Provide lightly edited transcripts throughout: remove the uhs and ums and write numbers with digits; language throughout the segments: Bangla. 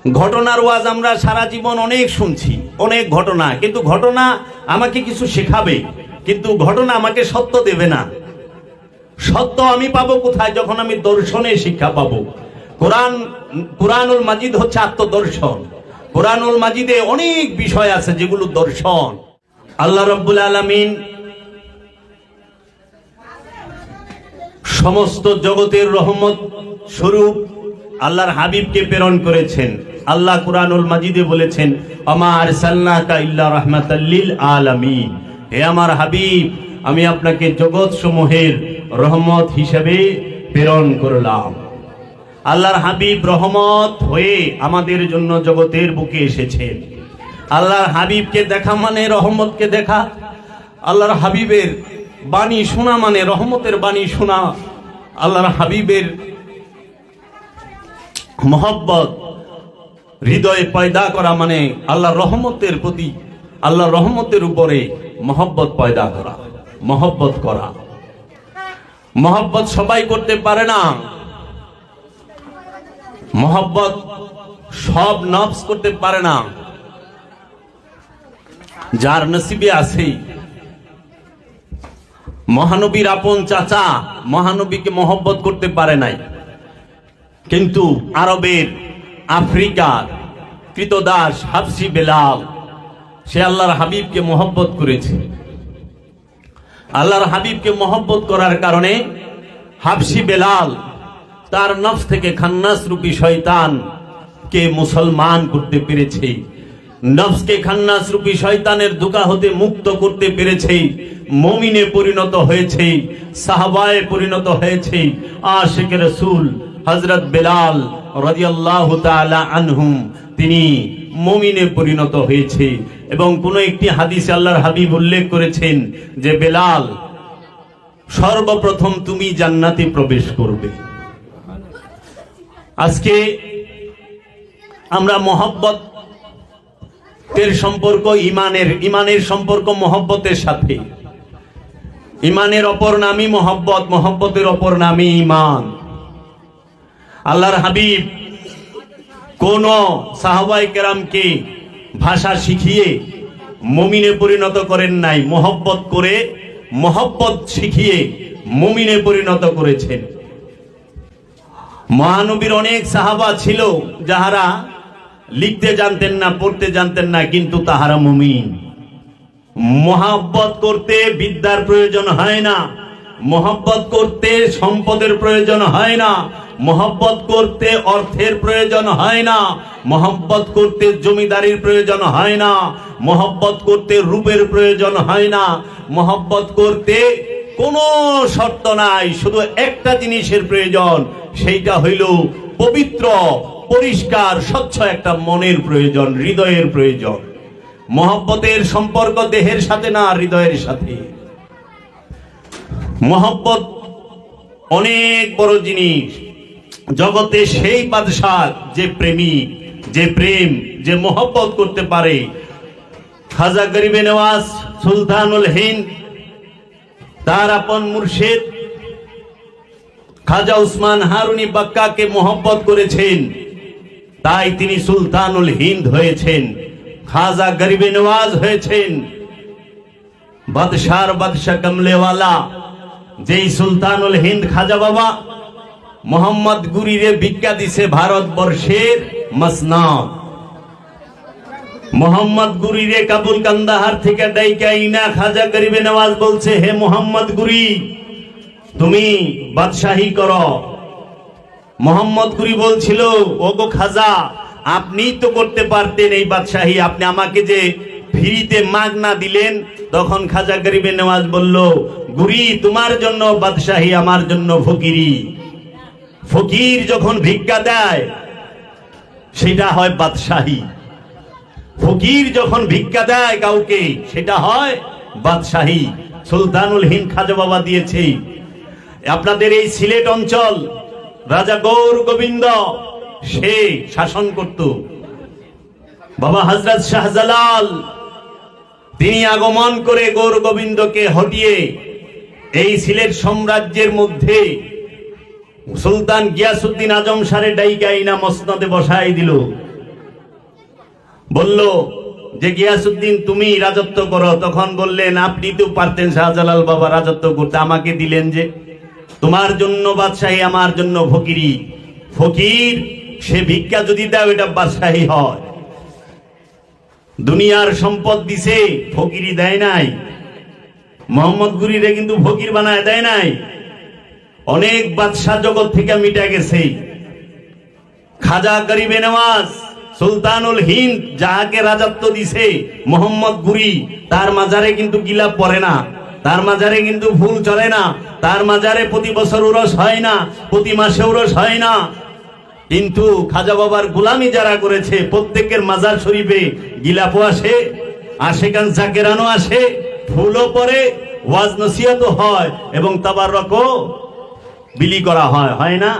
ঘটনার ওয়াজ আমরা সারা জীবন অনেক শুনছি, অনেক ঘটনা, কিন্তু ঘটনা আমাকে কিছু শেখাবে, কিন্তু ঘটনা আমাকে সত্য দেবে না। সত্য আমি পাবো কোথায়? যখন আমি দর্শনে শিক্ষা পাবো। কোরআনুল মাজিদ হচ্ছে আত্মদর্শন। কোরআনুল মাজিদে অনেক বিষয় আছে যেগুলো দর্শন। আল্লাহ রাব্বুল আলামিন সমস্ত জগতের রহমত স্বরূপ আল্লাহর হাবিবকে প্রেরণ করেছেন। আল্লাহ কুরআনুল মাজিদে বলেছেন, আমা আরসালনাকা ইল্লা রাহমাতাল লিল আলামিন, হে আমার হাবিব, আমি আপনাকে জগৎ সমূহের রহমত হিসেবে প্রেরণ করলাম। আল্লাহর হাবিব রহমত হয়ে আমাদের জন্য জগতের বুকে এসেছেন। আল্লাহর হাবিবকে দেখা মানে রহমতকে দেখা। আল্লাহর হাবিবের বাণী শোনা মানে রহমতের বাণী শোনা। আল্লাহর হাবিবের মোহব্বত হৃদয়ে পয়দা করা মানে আল্লাহর রহমতের প্রতি, আল্লাহর রহমতের উপরে মোহব্বত পয়দা করা, মোহব্বত করা। মোহব্বত সবাই করতে পারে না। মোহব্বত সব নফস করতে পারে না। যার নসিবে আছে। মহানবীর আপন চাচা মহানবীকে মোহব্বত করতে পারে নাই, কিন্তু আরবের আফ্রিকার কৃতদাস হাবশি বেলাল সে আল্লাহর হাবিবকে মোহব্বত করেছে। আল্লাহর হাবিবকে মোহব্বত করার কারণে হাবশি বেলাল তার নফস থেকে খান্নাস রূপী শয়তানকে মুসলমান করতে পেরেছে। নফসকে খান্নাস রূপী শয়তানের ধোঁকা হতে মুক্ত করতে পেরেছে। মুমিনে পরিণত হয়েছে, সাহাবায়ে পরিণত হয়েছে। আশিক রাসূল হযরত বেলাল রাদিয়াল্লাহু তাআলা আনহুম তিনি মুমিনে পরিণত হয়েছে। এবং কোন একটি হাদিসে আল্লাহর হাবিব উল্লেখ করেছেন যে বেলাল, সর্বপ্রথম তুমি জান্নাতে প্রবেশ করবে। আজকে আমরা মহব্বতের সম্পর্ক ইমানের সম্পর্ক মহব্বতের সাথে। ইমানের অপর নামই মহব্বত, মহব্বতের অপর নামই ইমান। আল্লাহর হাবিব কোন সাহাবায়ে কেরামকে ভাষা শিখিয়ে মুমিনে পরিণত করেন নাই, মহব্বত করে মহব্বত শিখিয়ে মুমিনে পরিণত করেছেন। মহানবীর অনেক সাহাবা ছিল যাহারা লিখতে জানতেন না, পড়তে জানতেন না, কিন্তু তাহারা মুমিন। মহব্বত করতে বিদ্যার প্রয়োজন হয় না, মহব্বত করতে সম্পদের প্রয়োজন হয় না, মহব্বত করতে অর্থের প্রয়োজন হয় না, মহব্বত করতে জমিদারির প্রয়োজন হয় না, মহব্বত করতে রূপের প্রয়োজন হয় না। মহব্বত করতে কোনো শর্ত নাই, শুধু একটা জিনিসের প্রয়োজন, সেইটা হইল পবিত্র, পরিষ্কার, স্বচ্ছ একটা মনের প্রয়োজন, হৃদয়ের প্রয়োজন। মহব্বতের সম্পর্ক দেহের সাথে না, হৃদয়ের সাথে। মহব্বত অনেক বড় জিনিস। জগতে সেই বাদশাহ যে প্রেমিক, যে প্রেম, যে মহব্বত করতে পারে। খাজা গরিবে নওয়াজ সুলতানুল হিন্দ তার আপন মুর্শিদ খাজা উসমান হারুনি বাক্কাকে মহব্বত করেছেন, তাই তিনি সুলতানুল হিন্দ হয়েছেন, খাজা গরিবে নওয়াজ হয়েছেন। বাদশার বাদশা কমলেওয়ালা যেই সুলতানুল হিন্দ খাজা বাবা মোহাম্মদ গুরিরে ভিক্ষা দিছে ভারতবর্ষের মসনদ। মোহাম্মদ গুরিরে কাবুল কান্দাহার থেকে ডাইকা ইনা খাজা গরিবে নওয়াজ বলছে, হে মোহাম্মদ গুরি, তুমি বাদশাহী করো। মোহাম্মদ গুরি বলছিল, ওগো খাজা, আপনি তো করতে পারতেন এই বাদশাহী, আপনি আমাকে যে ফ্রিতে মাগনা দিলেন। তখন খাজা গরিবে নওয়াজ বলল, গুরি, তোমার জন্য বাদশাহী, আমার জন্য ফকিরি। ফকির যখন ভিক্ষা দেয় সেটা হয় বাদশাহী। ফকির যখন ভিক্ষা দেয় কাউকে সেটা হয় বাদশাহী। সুলতানুল হিন্দ খাজা বাবা দিয়েছে। আপনাদের এই সিলেট অঞ্চল রাজা গৌর গোবিন্দ সে শাসন করত। বাবা হযরত শাহজালাল তিনি আগমন করে গৌর গোবিন্দকে হটিয়ে এই সিলেট সাম্রাজ্যের মধ্যে সুলতান গিয়াসউদ্দিন আজম সারে ডাইকাইনা মসনদে বসাই দিল। বলল যে গিয়াসউদ্দিন তুমি রাজত্ব করো। তখন বললেন আপনি তো পারতেন শাহজালাল বাবা রাজত্ব করতে, আমাকে দিলেন যে। তোমার জন্য বাদশাহী, আমার জন্য ফকিরি। ফকির সে ভিক্ষা যদি দাও এটা বাদশাহী হয়। দুনিয়ার সম্পদ দিছে, ফকিরি দেয় নাই। মোহাম্মদ গুরিরে কিন্তু ফকির বানায় দেয় নাই। অনেক বাদশাহ জগৎ থেকে মিটা গেছে। খাজা গরিবে নওয়াজ সুলতানুল হিন্দ যাহাকে রাজত্ব দিছে মোহাম্মদ গুরি, তার মাজারে কিন্তু গিলাপ পড়ে না, তার মাজারে কিন্তু ফুল চলে না, তার মাজারে প্রতি বছর উরস হয় না, প্রতি মাসে উরস হয় না। কিন্তু খাজা বাবার গোলামি যারা করেছে প্রত্যেকের মাজার শরীফে গিলাপও আসে, আশেকান জাকেরানো আসে, ফুলও পড়ে, ওয়াজ নসিহতও হয় এবং তাবাররকও বিলি করা হয়, হয় না?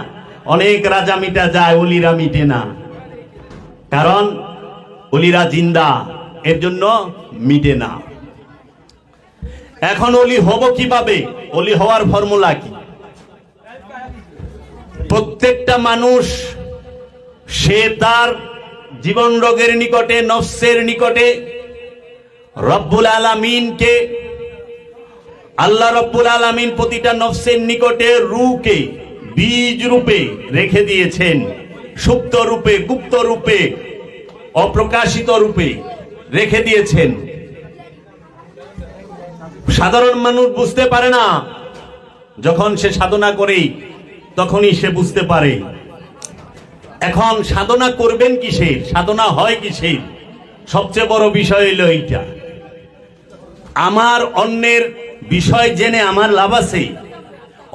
অনেক রাজা মিটা যায়, ওলিরা মিটে না, কারণ ওলিরা জিন্দা, এর জন্য মিটে না। এখন ওলি হব কিভাবে? ওলি হওয়ার ফর্মুলা কি? প্রত্যেকটা মানুষ সে তার জীবন রোগের নিকটে, নফসের নিকটে রব্বুল আলামিনকে, আল্লাহ রব্বুল আলামিন প্রতিটা নফসের নিকটে রূহকে বীজ রূপে রেখে দিয়েছেন, সুপ্ত রূপে, গুপ্ত রূপে, অপ্রকাশিত রূপে রেখে দিয়েছেন। সাধারণ মানুষ বুঝতে পারে না, যখন সে সাধনা করে তখনই সে বুঝতে পারে। এখন সাধনা করবেন কিসের, সাধনা হয় কিসের? সবচেয়ে বড় বিষয় হইল এইটা, আমার অন্যের বিষয় জেনে আমার লাভ আছে।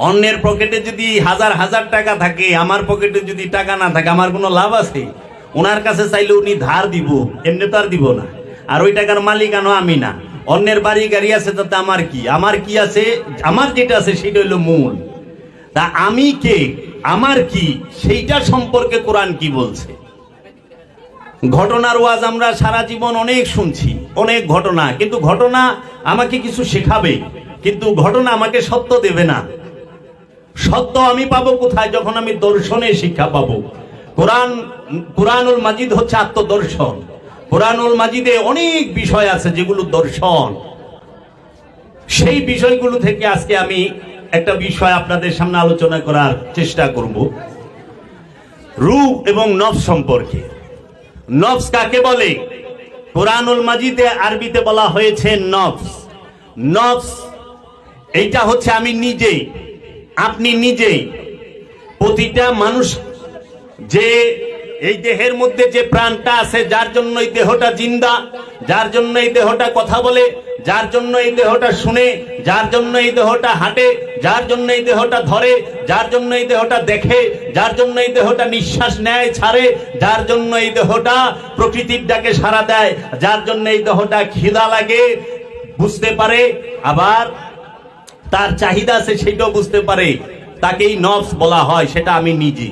অন্যের পকেটে যদি হাজার হাজার টাকা থাকে, আমার পকেটে যদি টাকা না থাকে, আমার কোনো লাভ আছে? ওনার কাছে চাইলে উনি ধার দিব, এমনি তো আর দিব না। আর ওই টাকার মালিকানো আমি না। অন্যের বাড়ি গাড়ি আছে, তাতে আমার কি? আমার কি আছে? আমার যেটা আছে সেটা হইল মূল। তা আমি কে, আমার কি, সেইটা সম্পর্কে কোরআন কি বলছে? ঘটনার ওয়াজ আমরা সারা জীবন অনেক শুনছি, অনেক ঘটনা, কিন্তু ঘটনা আমাকে কিছু শেখাবে, কিন্তু ঘটনা আমাকে সত্য দেবে না। সত্য আমি পাবো কোথায়? যখন আমি দর্শনে শিক্ষা পাবো। কোরআনুল মাজিদ হচ্ছে আত্মদর্শন। কোরআনুল মাজিদে অনেক বিষয় আছে যেগুলো দর্শন। সেই বিষয়গুলো থেকে আজকে আমি একটা বিষয় আপনাদের সামনে আলোচনা করার চেষ্টা করব, রূহ এবং নফস সম্পর্কে। নফস কাকে বলে? কোরআনুল মাজিদে আরবিতে বলা হয়েছে নফস। নফস এইটা হচ্ছে আমি নিজে, আপনি নিজে। প্রতিটা মানুষ যে এই দেহের মধ্যে যে প্রাণটা আছে, যার জন্য এই দেহটা জিন্দা, যার জন্য এই দেহটা কথা বলে, যার জন্য এই দেহটা শুনে, যার জন্য এই দেহটা হাঁটে, যার জন্য এই দেহটা ধরে, যার জন্য এই দেহটা দেখে, যার জন্য এই দেহটা নিঃশ্বাস নেয় ছাড়ে, যার জন্য এই দেহটা প্রকৃতির ডাকে সাড়া দেয়, যার জন্য এই দেহটা খিদা লাগে বুঝতে পারে, আবার তার চাহিদা আছে সেটাও বুঝতে পারে, তাকেই নফস বলা হয়। সেটা আমি নিজে।